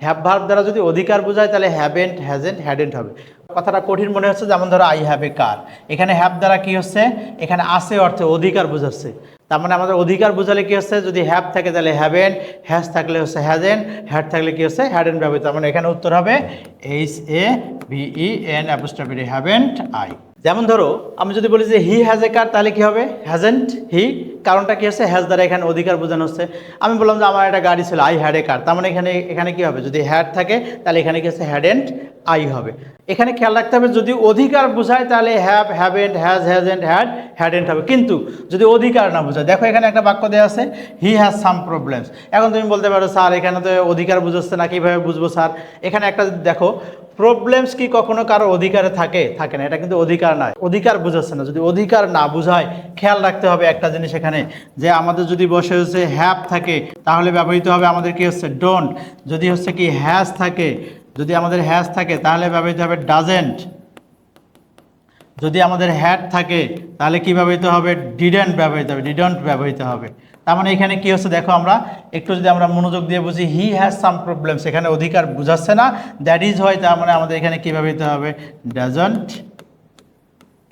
Have verb দ্বারা যদি অধিকার বোঝায় তাহলে হ্যাভেন্ট, হ্যাজেন্ট, হ্যাডেন্ট হবে। কথাটা কঠিন মনে হচ্ছে, যেমন ধরো আই হ্যাভ এ কার, এখানে হ্যাভ দ্বারা কি হচ্ছে, এখানে আছে অর্থে অধিকার বোঝাচ্ছে। তার মানে আমাদের অধিকার বোঝালে কি হচ্ছে, যদি হ্যাভ থাকে তাহলে হ্যাভেন্ট, হ্যাজ থাকলে হচ্ছে হ্যাজেন্ট, হ্যাড থাকলে কি হচ্ছে হ্যাডেন্ট ব্যবহৃত। তার মানে এখানে উত্তর হবে HAVEN হ্যাভেন্ট আই। যেমন ধরো আমি যদি বলি যে হি হ্যাজ এ কার, তাহলে কি হবে হ্যাজেন্ট হি, কারণটা কি হচ্ছে হ্যাজ দ্বারা এখানে অধিকার বোঝানো হচ্ছে। আমি বললাম যে আমার একটা গাড়ি ছিল, আই হ্যাড এ কার, তার মানে এখানে কি হবে, যদি হ্যাড থাকে তাহলে এখানে কি হচ্ছে হ্যাডেন্ট আই হবে। এখানে খেয়াল রাখতে হবে যদি অধিকার বোঝায় তাহলে have, haven't, has, hasn't, hadn't হবে। কিন্তু যদি অধিকার না বোঝায়, দেখো এখানে একটা বাক্য দেওয়া আছে হি হ্যাজ সাম প্রবলেমস। এখন তুমি বলতে পারো স্যার এখানে তো অধিকার বুঝাচ্ছে না, কীভাবে বুঝবো স্যার। এখানে একটা দেখো প্রবলেমস কি কখনো কারো অধিকারে থাকে? থাকে না, এটা কিন্তু অধিকার নয়, অধিকার বুঝাচ্ছে না। যদি অধিকার না বুঝায় খেয়াল রাখতে হবে একটা জিনিস এখানে, যে আমাদের যদি বসে হচ্ছে হ্যাভ থাকে তাহলে ব্যবহৃত হবে আমাদের কি হচ্ছে ডোন্ট। যদি হচ্ছে কি হ্যাজ থাকে, যদি আমাদের হ্যাজ থাকে তাহলে ব্যবহৃত হবে ডাজেন্ট। যদি আমাদের হ্যাড থাকে তাহলে কি ব্যবহৃত হবে, ডিডন্ট ব্যবহৃত হবে, ডিডন্ট ব্যবহৃত হবে। তার মানে এখানে কি হচ্ছে দেখো, আমরা একটু যদি আমরা মনোযোগ দিয়ে বুঝি, হি হ্যাজ সাম প্রবলেমস, এখানে অধিকার বুঝাচ্ছে না, দ্যাট ইজ হয়, তার মানে আমাদের এখানে কি ব্যবহৃত হবে, ডাজন্ট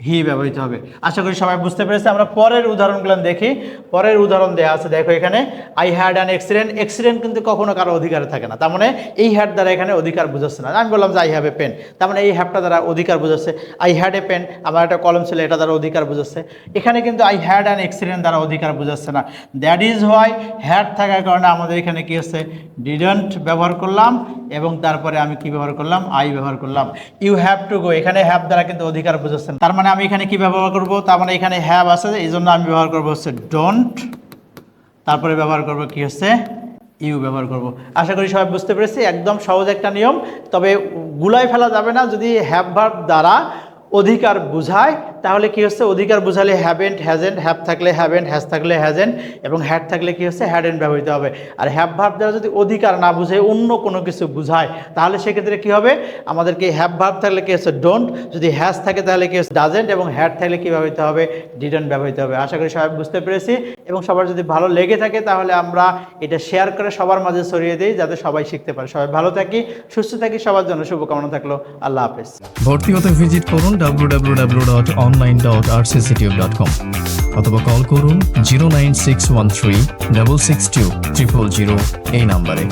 হি ব্যবহৃত হবে। আশা করি সবাই বুঝতে পেরেছে। আমরা পরের উদাহরণগুলো দেখি। পরের উদাহরণ দেওয়া আছে, দেখো এখানে I had an accident. Accident কিন্তু কখনো কারো অধিকারে থাকে না, তার মানে এই হ্যাড দ্বারা এখানে অধিকার বুঝাচ্ছে না। আমি বললাম যে আই হ্যাভ এ পেন, তার মানে এই হ্যাভটা দ্বারা অধিকার বুঝাচ্ছে। আই হ্যাড এ পেন, আমার একটা কলম ছিল, এটা দ্বারা অধিকার বুঝাচ্ছে। এখানে কিন্তু আই হ্যাড অ্যান অ্যাক্সিডেন্ট দ্বারা অধিকার বুঝাচ্ছে না। দ্যাট ইজ হোয়াই হ্যাড থাকার কারণে আমাদের এখানে কি হচ্ছে, ডিডন্ট ব্যবহার করলাম এবং তারপরে আমি কি ব্যবহার করলাম, আই ব্যবহার করলাম। ইউ হ্যাভ টু গো, এখানে হ্যাভ দ্বারা কিন্তু অধিকার বুঝাচ্ছে না, তার মানে আমি এখানে কি ব্যবহার করব, তার মানে এখানে হ্যাভ আছে, এই জন্য আমি ব্যবহার করব হচ্ছে ডোন্ট, তারপরে ব্যবহার করব কি হচ্ছে ইউ ব্যবহার করব। আশা করি সবাই বুঝতে পেরেছি, একদম সহজ একটা নিয়ম। তবে গুলাই ফেলা যাবে না, যদি হ্যাভ ভার্ব দ্বারা অধিকার বুঝায় তাহলে কি হচ্ছে, অধিকার বুঝালে হ্যাভেন্ট, হ্যাজেন্ট, হ্যাভ থাকলে হ্যাভেন্ট, হ্যাজ থাকলে হ্যাজেন্ট এবং হ্যাড থাকলে কি হচ্ছে হ্যাডেন্ট ব্যবহৃত হবে। আর হ্যাভ ভার্ব দ্বারা যদি অধিকার না বুঝে অন্য কোনো কিছু বুঝায় তাহলে সেক্ষেত্রে কি হবে, আমাদেরকে হ্যাভ ভার্ব থাকলে কি হচ্ছে ডোন্ট, যদি হ্যাজ থাকে তাহলে কি হচ্ছে ডাজেন্ট এবং হ্যাড থাকলে কি ব্যবহৃত হবে, ডিডন্ট ব্যবহৃত হবে। আশা করি সবাই বুঝতে পেরেছি এবং সবার যদি ভালো লেগে থাকে তাহলে আমরা এটা শেয়ার করে সবার মাঝে ছড়িয়ে দিই যাতে সবাই শিখতে পারে। সবাই ভালো থাকি, সুস্থ থাকি, সবার জন্য শুভকামনা থাকলো। আল্লাহ হাফেজ। ভর্তি হতে ভিজিট করুন www.online.rcctube.com অথবা কল করুন 09613 662 000 এই নাম্বারে।